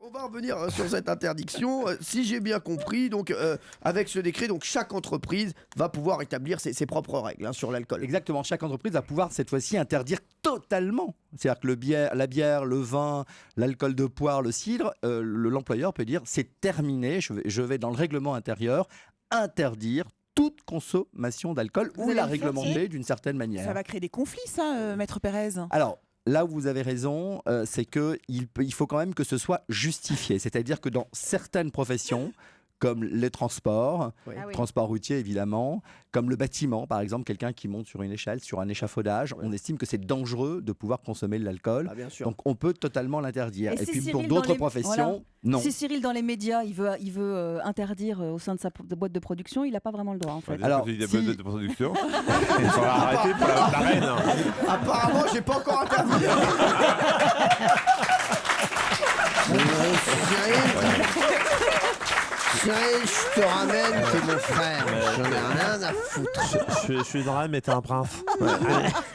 On va revenir sur cette interdiction. Si j'ai bien compris, donc avec ce décret, donc chaque entreprise va pouvoir établir ses propres règles sur l'alcool. Exactement, chaque entreprise va pouvoir cette fois-ci interdire totalement. C'est-à-dire que la bière, le vin, l'alcool de poire, le cidre, l'employeur peut dire c'est terminé, je vais dans le règlement intérieur interdire toute consommation d'alcool ou la réglementer d'une certaine manière. Ça va créer des conflits, ça, Maître Pérez. Alors, là où vous avez raison, c'est qu'il faut quand même que ce soit justifié. C'est-à-dire que dans certaines professions, comme les transports, transport routier évidemment, comme le bâtiment par exemple, quelqu'un qui monte sur une échelle, sur un échafaudage, on estime que c'est dangereux de pouvoir consommer de l'alcool. Ah, bien sûr. Donc on peut totalement l'interdire. Et puis Cyril, pour d'autres professions, non. Si Cyril dans les médias, il veut interdire au sein de sa boîte de production, il n'a pas vraiment le droit en fait. Alors, il y a de production. Il faudra arrêter pour la reine. Apparemment, j'ai pas encore interdit. Cyril, je te ramène, t'es mon frère. J'en ai rien à foutre. Je suis dans la mais t'es un prince.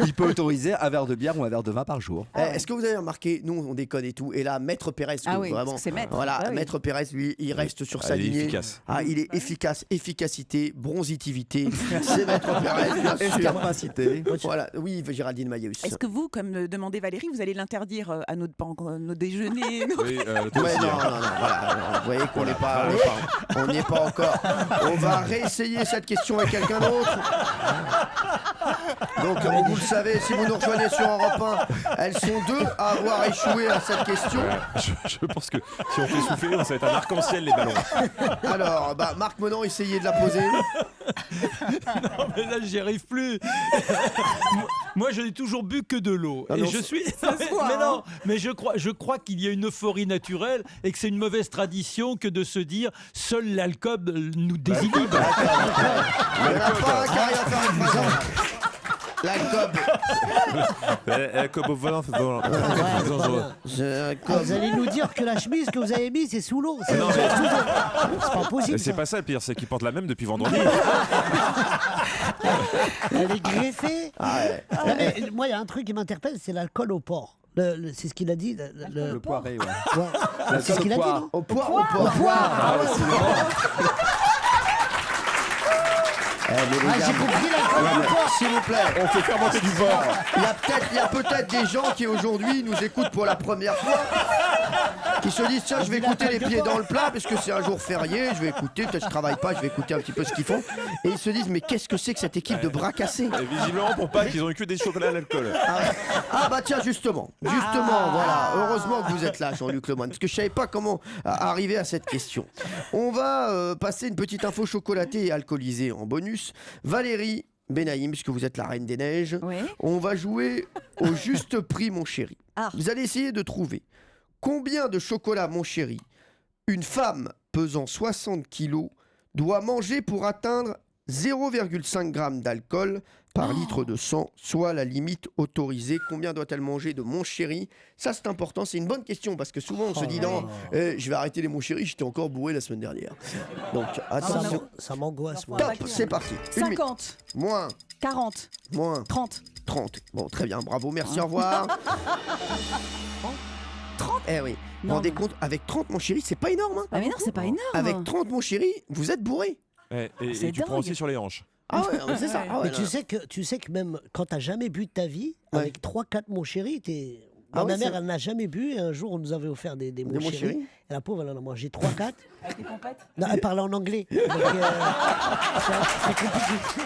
Il peut autoriser un verre de bière ou un verre de vin par jour. Est-ce que vous avez remarqué, nous on déconne et tout, et là Maître Pérez, vraiment, c'est Maître. voilà, Ah oui. Maître Pérez, lui, il reste sur sa Il est lignée. efficace. Ah, il est efficace, efficacité, bronzitivité. C'est Maître Pérez, bien sûr. Escarpacité. Voilà, oui, Géraldine Maïeus. Est-ce que vous, comme le demandait Valérie, vous allez l'interdire à nos déjeuners Oui, toi Ouais, aussi, non, hein. non, voilà, vous voyez qu'on n'est pas, on n'y est pas encore. On va réessayer cette question avec quelqu'un d'autre. Donc, vous le savez, si vous nous rejoignez sur Europe 1, elles sont deux à avoir échoué à cette question. Je pense que si on fait souffler, ça va être un arc-en-ciel les ballons. Alors, Marc Menon, essayez de la poser. Non mais là j'y arrive plus. Moi je n'ai toujours bu que de l'eau Ah et non, je suis voit, mais hein. non, mais je crois qu'il y a une euphorie naturelle et que c'est une mauvaise tradition que de se dire seul l'alcool nous désinhibe. Il n'y en a pas un qui arrive à faire une phrase. L'alcool. Comme au volant, c'est bon. Vous allez nous dire que la chemise que vous avez mise, c'est sous l'eau. C'est pas possible. C'est ça. pas ça le pire, c'est qu'ils portent la même depuis vendredi. Elle est greffée. Ouais. Mais moi, il y a un truc qui m'interpelle, c'est l'alcool au porc. C'est ce qu'il a dit. Le poiré, ouais. Ouais. C'est ce qu'il a dit, non? Au poire, au poire. Mais les gars, J'ai compris l'alcool au porc. s'il vous plaît, On fait fermenter du porc. il y a peut-être des gens qui aujourd'hui nous écoutent pour la première fois, qui se disent tiens, je vais écouter les pieds dans le plat parce que c'est un jour férié, je vais écouter, peut-être je travaille pas, je vais écouter un petit peu ce qu'ils font, et ils se disent mais qu'est-ce que c'est que cette équipe de bras cassés? Et visiblement pour pas qu'ils ont eu que des chocolats à l'alcool. Ah bah tiens, justement, voilà, heureusement que vous êtes là, Jean-Luc Lemoyne, parce que je savais pas comment arriver à cette question. On va passer une petite info chocolatée et alcoolisée en bonus. Valérie Benaïm, puisque vous êtes la reine des neiges, Oui. on va jouer au juste prix, mon chéri. Ah. Vous allez essayer de trouver combien de chocolat, mon chéri, une femme pesant 60 kilos doit manger pour atteindre 0,5 g d'alcool par litre de sang, soit la limite autorisée. Combien doit-elle manger de mon chéri? Ça, c'est important, c'est une bonne question, parce que souvent on se dit non, je vais arrêter les mon chéri, j'étais encore bourré la semaine dernière. Donc attention, Ça m'angoisse, moi. top, c'est parti. Une minute. 50, Moins, 40, moins, 30. 30. Bon, très bien, bravo, merci, au revoir. 30. Eh oui, vous vous Non, rendez non. compte, avec 30, mon chéri, c'est pas énorme. Hein. Ah mais non, c'est pas énorme. Avec 30, mon chéri, vous êtes bourré. Et C'est tu prends dingue. aussi sur les hanches. Ah ouais, c'est ça. Ah ouais, Mais non. tu sais que même quand t'as jamais bu de ta vie, Ouais. avec 3-4 mon chéri, t'es. Ah Ma ouais, mère, c'est- elle n'a jamais bu. Et un jour, on nous avait offert des Des mon mon chéri. chéri. Et la pauvre, elle en a mangé 3-4. Avec les pompettes. Non, elle parlait en anglais. Donc, c'est compliqué.